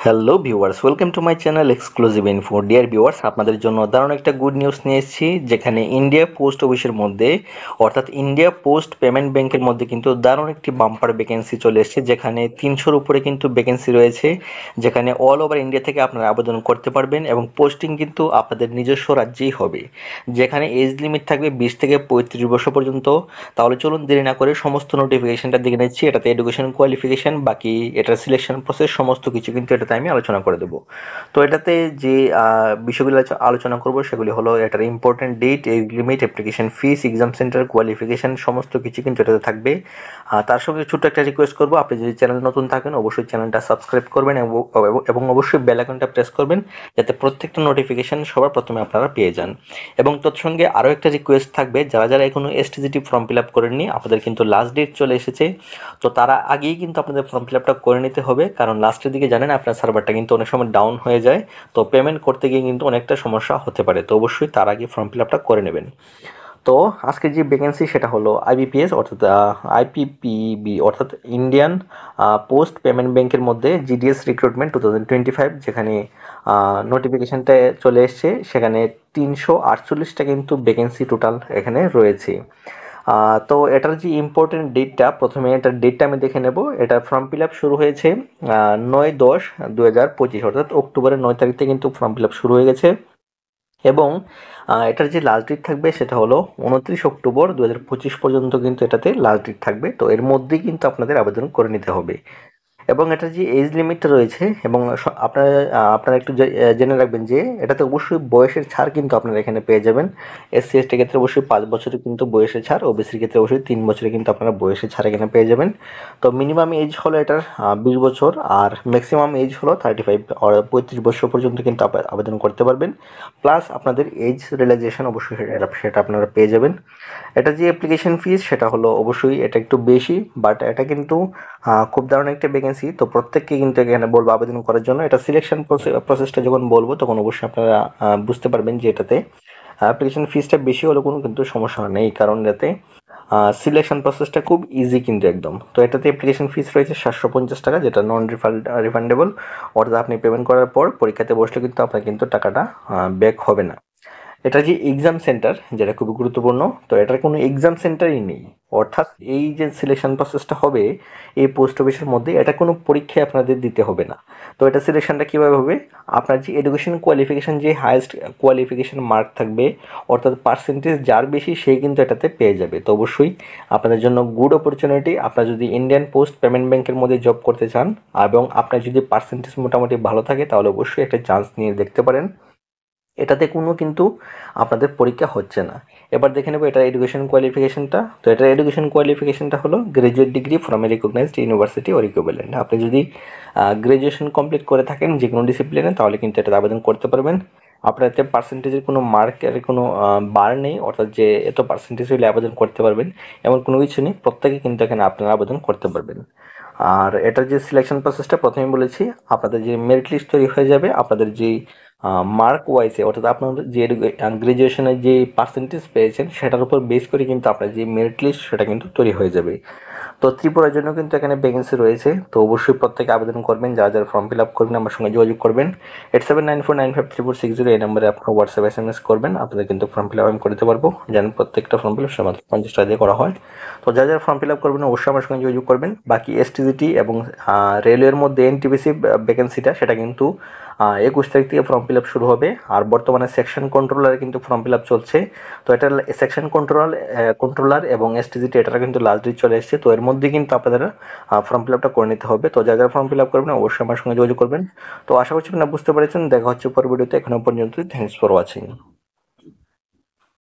Hello viewers, welcome to my channel exclusive info. Dear viewers, আপনাদের জন্য দারুণ একটা গুড নিউজ নিয়ে এসেছি, যেখানে ইন্ডিয়া পোস্ট অফিসের মধ্যে অর্থাৎ ইন্ডিয়া পোস্ট পেমেন্ট ব্যাংকের মধ্যে কিন্তু দারুণ একটি বাম্পার ভ্যাকেন্সি চলে এসেছে, যেখানে 300-র উপরে কিন্তু ভ্যাকেন্সি রয়েছে, যেখানে অল ওভার ইন্ডিয়া থেকে আপনারা আবেদন করতে পারবেন এবং পোস্টিং কিন্তু আপনাদের নিজস্ব রাজ্যেই হবে, যেখানে এজ লিমিট থাকবে 20 থেকে 35 বছর পর্যন্ত। তাহলে চলুন দেরি না করে সমস্ত নোটিফিকেশনটা দেখে নিচ্ছি। এটাতে এডুকেশন কোয়ালিফিকেশন, বাকি এটার সিলেকশন প্রসেস সমস্ত কিছু কিন্তু এটাতে আমি আলোচনা করে দেবো। তো এটাতে যে বিষয়গুলো আলোচনা করব সেগুলি হলো এটার important date, age limit, application fees, exam centre, qualification সমস্ত কিছু কিন্তু এটাতে থাকবে। তার সঙ্গে ছোট্ট একটা রিকোয়েস্ট করবো, আপনি যদি চ্যানেল নতুন থাকেন অবশ্যই চ্যানেলটা সাবস্ক্রাইব করবেন এবং অবশ্যই বেল আইকনটা প্রেস করবেন, যাতে প্রত্যেকটা নোটিফিকেশন সবার প্রথমে আপনারা পেয়ে যান। এবং তৎসঙ্গে আরও একটা রিকোয়েস্ট থাকবে, যারা যারা এখনও এসটিজিটি ফর্ম ফিল আপ করেননি, আপনাদের কিন্তু লাস্ট ডেট চলে এসেছে। তো তারা আগেই কিন্তু আপনাদের ফর্ম ফিল আপটা করে নিতে হবে, কারণ লাস্টের দিকে জানেন আপনার সার্ভারটা কিন্তু অনেক সময় ডাউন হয়ে যায়, তো পেমেন্ট করতে গিয়ে কিন্তু অনেকটা সমস্যা হতে পারে। তো অবশ্যই তার আগে ফর্ম ফিল আপটা করে নেবেন। তো আজকে যে ভ্যাকেন্সি সেটা হলো আইবিপিএস অর্থাৎ আইপিপিবি অর্থাৎ ইন্ডিয়ান পোস্ট পেমেন্ট ব্যাংকের মধ্যে জিডিএস রিক্রুটমেন্ট 2025, যেখানে নোটিফিকেশানটা চলে এসছে। সেখানে 348টা কিন্তু ভ্যাকেন্সি টোটাল এখানে রয়েছে। তো এটার যে ইম্পর্টেন্ট ডেটটা, প্রথমে এটার ডেটটা আমি দেখে নেব। এটা ফর্ম ফিল আপ শুরু হয়েছে 9/10/2025 অর্থাৎ অক্টোবরের 9 তারিখ থেকে কিন্তু ফর্ম ফিল আপ শুরু হয়ে গেছে। এবং এটার যে লাস্ট ডেট থাকবে সেটা হলো 29 অক্টোবর 2025 পর্যন্ত কিন্তু এটাতে লাস্ট ডেট থাকবে। তো এর মধ্যেই কিন্তু আপনাদের আবেদন করে নিতে হবে। এবং এটার যে এজ লিমিটটা রয়েছে, এবং আপনারা আপনারা একটু জেনে রাখবেন যে এটাতে অবশ্যই বয়সের ছাড় কিন্তু আপনারা এখানে পেয়ে যাবেন। এসসি এসটির ক্ষেত্রে অবশ্যই 5 বছরের কিন্তু বয়সের ছাড়, ওবিসির ক্ষেত্রে অবশ্যই 3 বছরে কিন্তু আপনারা বয়সের ছাড় এখানে পেয়ে যাবেন। তো মিনিমাম এজ হলো এটার 20 বছর, আর ম্যাক্সিমাম এজ হলো 35 আর 35 বছর পর্যন্ত কিন্তু আবেদন করতে পারবেন। প্লাস আপনাদের এজ রিল্যাক্সেশন অবশ্যই সেটা আপনারা পেয়ে যাবেন। এটা যে অ্যাপ্লিকেশন ফিস সেটা হলো অবশ্যই এটা একটু বেশি, বাট এটা কিন্তু খুব দারুণ একটা ভ্যাকেন্সি। তো প্রত্যেককে কিন্তু এখানে বলবো আবেদন করার জন্য। এটা সিলেকশন প্রসেসটা যখন বলবো তখন অবশ্যই আপনারা বুঝতে পারবেন যে এটাতে অ্যাপ্লিকেশন ফিসটা বেশি হলেও কোনো কিন্তু সমস্যা নেই, কারণ এটাতে সিলেকশন প্রসেসটা খুব ইজি কিন্তু একদম। তো এটাতে অ্যাপ্লিকেশন ফিস রয়েছে 750 টাকা, যেটা নন রিফান্ডেবল, অর্থাৎ আপনি পেমেন্ট করার পর পরীক্ষাতে বসলে কিন্তু আপনার কিন্তু টাকাটা ব্যাক হবে না। এটা যে এক্সাম সেন্টার, যেটা খুবই গুরুত্বপূর্ণ, তো এটার কোনো এক্সাম সেন্টারই নেই। অর্থাৎ এই যে সিলেকশন প্রসেসটা হবে এই পোস্ট অফিসের মধ্যে, এটা কোনো পরীক্ষায় আপনাদের দিতে হবে না। তো এটা সিলেকশনটা কীভাবে হবে, আপনার যে এডুকেশন কোয়ালিফিকেশান, যে হায়েস্ট কোয়ালিফিকেশান মার্ক থাকবে অর্থাৎ পার্সেন্টেজ যার বেশি সেই কিন্তু এটাতে পেয়ে যাবে। তো অবশ্যই আপনাদের জন্য গুড অপরচুনিটি। আপনারা যদি ইন্ডিয়ান পোস্ট পেমেন্ট ব্যাংকের মধ্যে জব করতে চান এবং আপনার যদি পার্সেন্টেজ মোটামুটি ভালো থাকে, তাহলে অবশ্যই একটা চান্স নিয়ে দেখতে পারেন। এটাতে কোনো কিন্তু আপনাদের পরীক্ষা হচ্ছে না। এবার দেখে নেব এটার এডুকেশন কোয়ালিফিকেশনটা। তো এটার এডুকেশন কোয়ালিফিকেশনটা হলো graduate degree from a recognised university or equivalent. আপনি যদি গ্র্যাজুয়েশন কমপ্লিট করে থাকেন যে কোনো ডিসিপ্লিনে, তাহলে কিন্তু এটাতে আবেদন করতে পারবেন। আপনার এতে পার্সেন্টেজের কোনো মার্কের কোনো বার নেই, অর্থাৎ যে এত পার্সেন্টেজ হলে আবেদন করতে পারবেন এমন কোনো কিছু নেই। প্রত্যেকে কিন্তু এখানে আপনারা আবেদন করতে পারবেন। আর এটার যে সিলেকশন প্রসেসটা প্রথমে বলেছি, আপনাদের যে মেরিট লিস্ট তৈরি হয়ে যাবে, আপনাদের যেই মার্ক ওয়াইজে অর্থাৎ আপনাদের যে গ্রাজুয়েশনের যে পার্সেন্টেজ পেয়েছেন সেটার উপর বেস করে কিন্তু আপনার যে মেরিট লিস্ট সেটা কিন্তু তৈরি হয়ে যাবে। তো ত্রিপুরার জন্য কিন্তু এখানে ভ্যাকেন্সি রয়েছে। তো অবশ্যই প্রত্যেকে আবেদন করবেন, যারা যারা ফর্ম ফিল আপ করবেন আমার সঙ্গে যোগাযোগ করবেন। 8794953460 এই নাম্বারে আপনার হোয়াটসঅ্যাপ SMS করবেন, আপনাদের কিন্তু ফর্ম ফিল আপ আমি করে দিতে পারবো। জানেন প্রত্যেকটা ফর্ম ফিল আপ মাত্র 50 টাকা দিয়ে করা হয়। তো যারা যারা ফর্ম ফিল আপ করবেন অবশ্যই আমার সঙ্গে যোগাযোগ করবেন। বাকি এসটিজিটি এবং রেলওয়ের মধ্যে এনটিপিসি ভ্যাকেন্সিটা সেটা কিন্তু 21 তারিখ থেকে ফর্ম ফিল আপ শুরু হবে। আর বর্তমানে সেকশন কন্ট্রোলারে কিন্তু ফর্ম ফিল আপ চলছে। তো এটা সেকশন কন্ট্রোলার এবং এসটিজিটি এটার কিন্তু লাস্ট ডেট চলে এসেছে। তো এর মধ্যে কিন্তু আপনাদের ফর্ম ফিল আপটা করে নিতে হবে। তো যারা যারা ফর্ম ফিল আপ করবেন অবশ্যই আমার সঙ্গে যোগাযোগ করবেন। তো আশা করছি আপনারা বুঝতে পেরেছেন। দেখা হচ্ছে পরের ভিডিওতে। এখনো পর্যন্ত থ্যাংকস ফর ওয়াচিং।